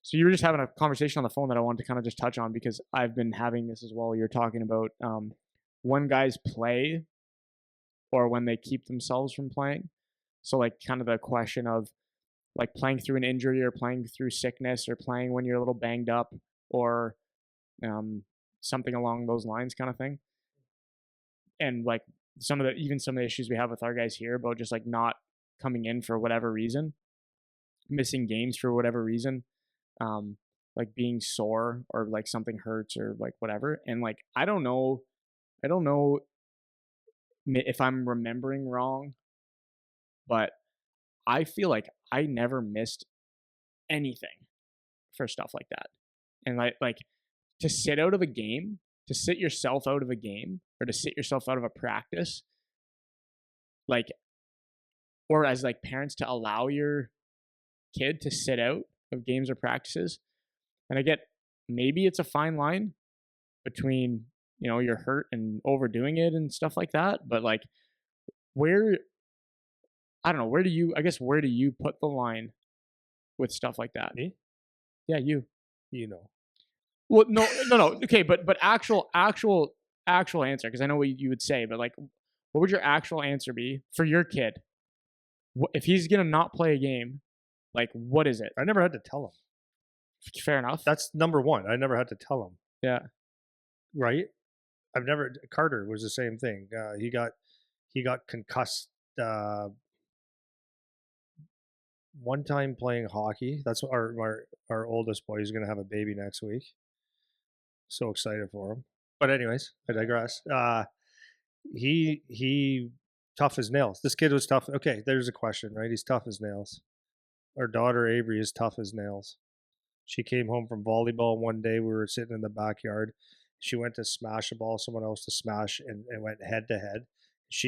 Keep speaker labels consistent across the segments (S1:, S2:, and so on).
S1: So you were just having a conversation on the phone that I wanted to kind of just touch on because I've been having this as well. You're talking about when guys play or when they keep themselves from playing. So like kind of the question of like playing through an injury or playing through sickness or playing when you're a little banged up or um, something along those lines kind of thing. And like some of the issues we have with our guys here about just like not coming in for whatever reason, missing games for whatever reason, um, like being sore or like something hurts or like whatever. And like I don't know if I'm remembering wrong, but I feel like I never missed anything for stuff like that. And like to sit out of a game, to sit yourself out of a game or to sit yourself out of a practice, like or as like parents to allow your kid to sit out of games or practices. And I get maybe it's a fine line between, you're hurt and overdoing it and stuff like that, but like where I don't know, where do you put the line with stuff like that?
S2: Me?
S1: Yeah, you.
S2: You know.
S1: Well, no, no, no. Okay, but actual answer because I know what you would say, but like, what would your actual answer be for your kid if he's gonna not play a game? Like, what is it?
S2: I never had to tell him.
S1: Fair enough.
S2: That's number one. I never had to tell him.
S1: Yeah.
S2: Right? Carter was the same thing. He got concussed one time playing hockey. That's our oldest boy. He's going to have a baby next week. So excited for him. But anyways, I digress. He tough as nails. This kid was tough. Okay, there's a question, right? He's tough as nails. Our daughter Avery is tough as nails. She came home from volleyball one day. We were sitting in the backyard. She went to smash a ball, someone else to smash, and went head to head.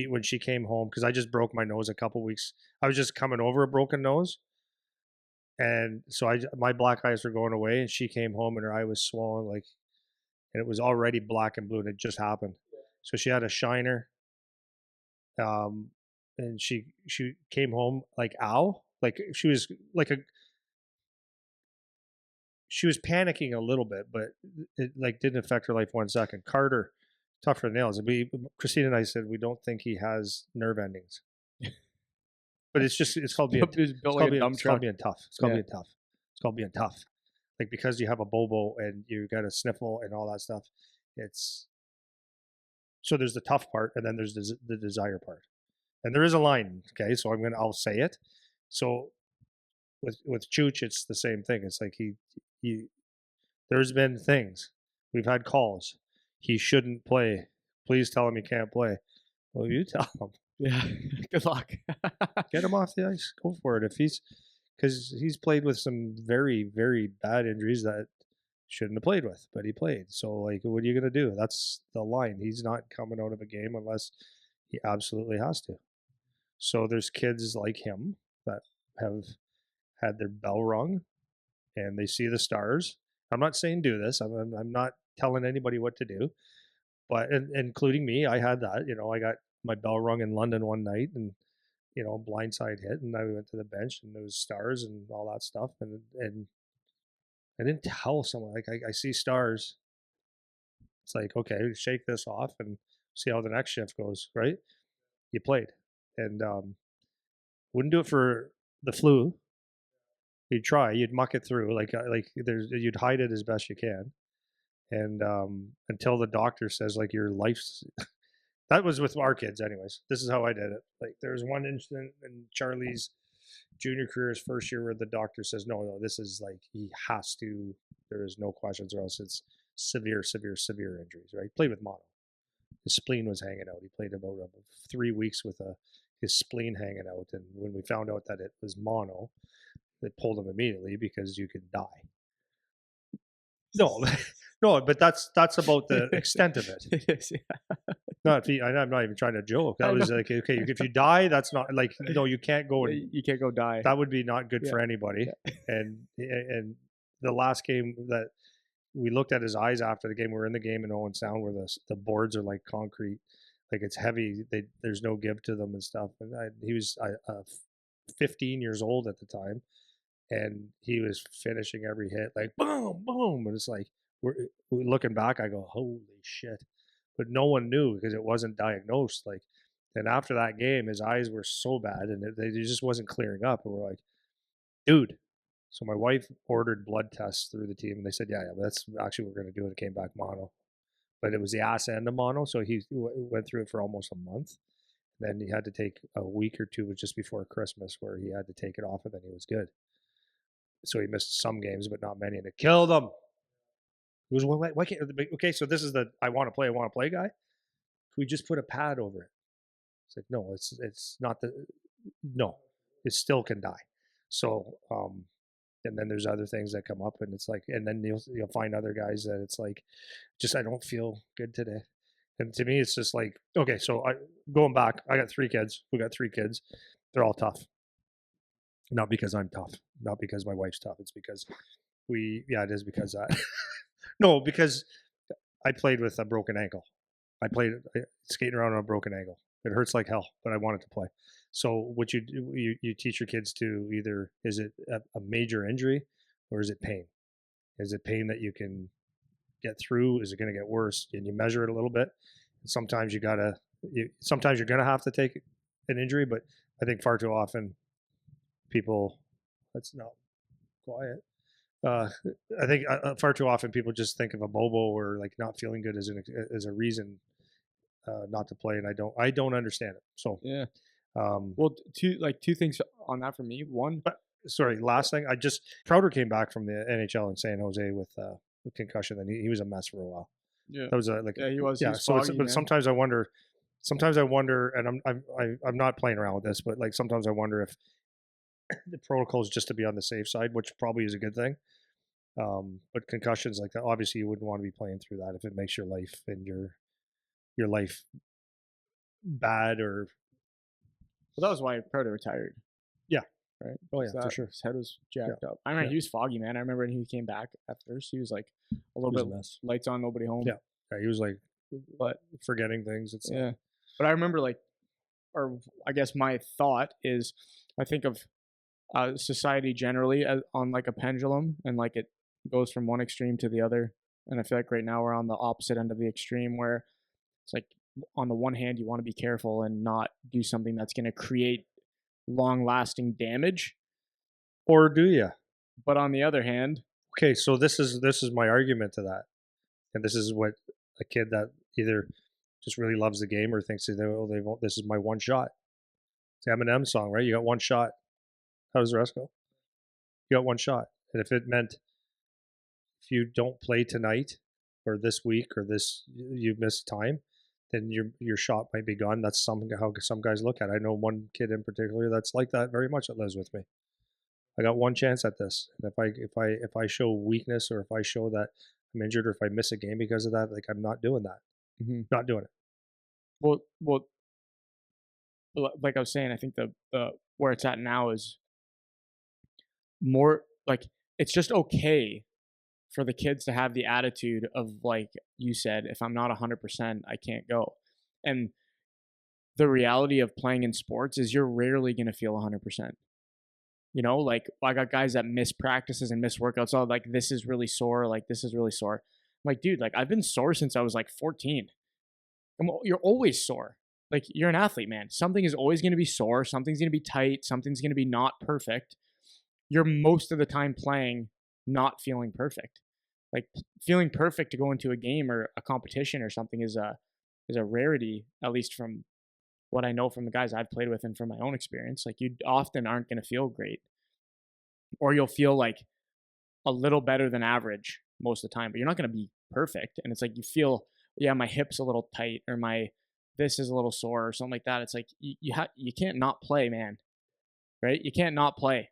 S2: When she came home, because I just broke my nose a couple weeks. I was just coming over a broken nose, and so my black eyes were going away, and she came home and her eye was swollen, like, and it was already black and blue, and it just happened. So she had a shiner, and she came home like ow, like she was like she was panicking a little bit, but it like didn't affect her life 1 second. Carter, tough for the nails. Christine and I said we don't think he has nerve endings, but it's called being
S1: He's built like a dump
S2: it's called
S1: truck.
S2: being tough. It's called being tough. It's called being tough. Like because you have a bobo and you got a sniffle and all that stuff. It's so there's the tough part and then there's the desire part, and there is a line. Okay, so I'll say it. So with Chooch, it's the same thing. It's like he there's been things. We've had calls. He shouldn't play. Please tell him he can't play. Well, you tell him.
S1: Yeah. Good luck.
S2: Get him off the ice. Go for it. Because he's played with some very, very bad injuries that shouldn't have played with, but he played. So, like, what are you going to do? That's the line. He's not coming out of a game unless he absolutely has to. So there's kids like him that have had their bell rung and they see the stars. I'm not saying do this. I'm not telling anybody what to do, but including me, I had that. I got my bell rung in London one night, and blindside hit, and I went to the bench, and there was stars and all that stuff, and I didn't tell someone like I see stars. It's like okay, shake this off and see how the next shift goes. Right? You played, and wouldn't do it for the flu. You'd try, you'd muck it through, you'd hide it as best you can, and until the doctor says like your life's. That was with our kids, anyways. This is how I did it. Like there was one incident in Charlie's junior career, his first year, where the doctor says, "No, this is like he has to. There is no questions, or else it's severe, severe, severe injuries." Right? He played with mono. His spleen was hanging out. He played about 3 weeks with his spleen hanging out, and when we found out that it was mono, they pulled him immediately because you could die. No, no, but that's about the extent of it.
S1: It is, yeah.
S2: I'm not even trying to joke. That was like, okay, if you die, that's not like, no, you can't go.
S1: You can't go die.
S2: That would be not good for anybody. Yeah. And the last game that we looked at his eyes after the game, we were in the game in Owen Sound where the boards are like concrete, like it's heavy. There's no give to them and stuff. And he was 15 years old at the time. and he was finishing every hit like boom, boom, and it's like we're looking back. I go, holy shit! But no one knew because it wasn't diagnosed. Like, and after that game, his eyes were so bad, and they just wasn't clearing up. And we're like, dude. So my wife ordered blood tests through the team, and they said, yeah, that's actually what we're going to do. And it came back mono, but it was the ass end of mono. So he went through it for almost a month. Then he had to take a week or two just before Christmas where he had to take it off, and then he was good. So he missed some games, but not many, and it killed him. He was, why can't, okay, so this is the I want to play guy. Can we just put a pad over it? It's like, no, it's not no, it still can die. So, and then there's other things that come up, and it's like, and then you'll find other guys that it's like, just I don't feel good today. And to me, it's just like, okay, so going back, I got 3 kids. We got 3 kids. They're all tough. Not because I'm tough. Not because my wife's tough. It's because it is because no, because I played with a broken ankle. I played skating around on a broken ankle. It hurts like hell, but I wanted to play. So what you do, you teach your kids to either, is it a major injury or is it pain? Is it pain that you can get through? Is it going to get worse? And you measure it a little bit. And sometimes sometimes you're going to have to take an injury, but I think far too often people, that's not quiet. I think far too often people just think of a bobo or like not feeling good as a reason not to play, and I don't understand it. So
S1: yeah. Well, two things on that for me. One,
S2: sorry, last thing. Crowder came back from the NHL in San Jose with concussion, and he was a mess for a while.
S1: Yeah,
S2: that was
S1: he was.
S2: Yeah,
S1: so foggy,
S2: but sometimes I wonder, and I'm not playing around with this, but like sometimes I wonder if the protocol is just to be on the safe side, which probably is a good thing. But concussions like that, obviously, you wouldn't want to be playing through that if it makes your life and your life bad or.
S1: Well, that was why Proto retired.
S2: Yeah.
S1: Right.
S2: Oh yeah, for sure.
S1: His head was jacked up. I remember he was foggy, man. I remember when he came back at first, he was like a little bit lights on, nobody home.
S2: Yeah. He was like,
S1: but
S2: forgetting things.
S1: Yeah. But I remember or I guess my thought is, I think of society generally on like a pendulum, and like it goes from one extreme to the other. And I feel like right now we're on the opposite end of the extreme, where it's like on the one hand you want to be careful and not do something that's going to create long-lasting damage,
S2: or do you?
S1: But on the other hand,
S2: okay, so this is my argument to that, and this is what a kid that either just really loves the game or thinks this is my one shot. It's the Eminem song, right? You got one shot. How does the rest go? You got one shot, and if it meant if you don't play tonight or this week or you missed time, then your shot might be gone. That's how some guys look at it. I know one kid in particular that's like that very much, that lives with me. I got one chance at this, and if I show weakness or if I show that I'm injured or if I miss a game because of that, like I'm not doing that.
S1: Mm-hmm.
S2: Not doing it.
S1: Well, like I was saying, I think the where it's at now is more like it's just okay for the kids to have the attitude of, like you said, if I'm not 100%, I can't go. And the reality of playing in sports is you're rarely going to feel 100%. You know, like I got guys that miss practices and miss workouts. Oh, like this is really sore. Like this is really sore. I'm like, dude, like I've been sore since I was like 14. You're always sore. Like you're an athlete, man. Something is always going to be sore. Something's going to be tight. Something's going to be not perfect. You're most of the time playing not feeling perfect. Like feeling perfect to go into a game or a competition or something is a rarity, at least from what I know from the guys I've played with and from my own experience. Like you often aren't going to feel great, or you'll feel like a little better than average most of the time, but you're not going to be perfect. And it's like you feel, yeah, my hip's a little tight or this is a little sore or something like that. It's like you can't not play, man. Right? You can't not play.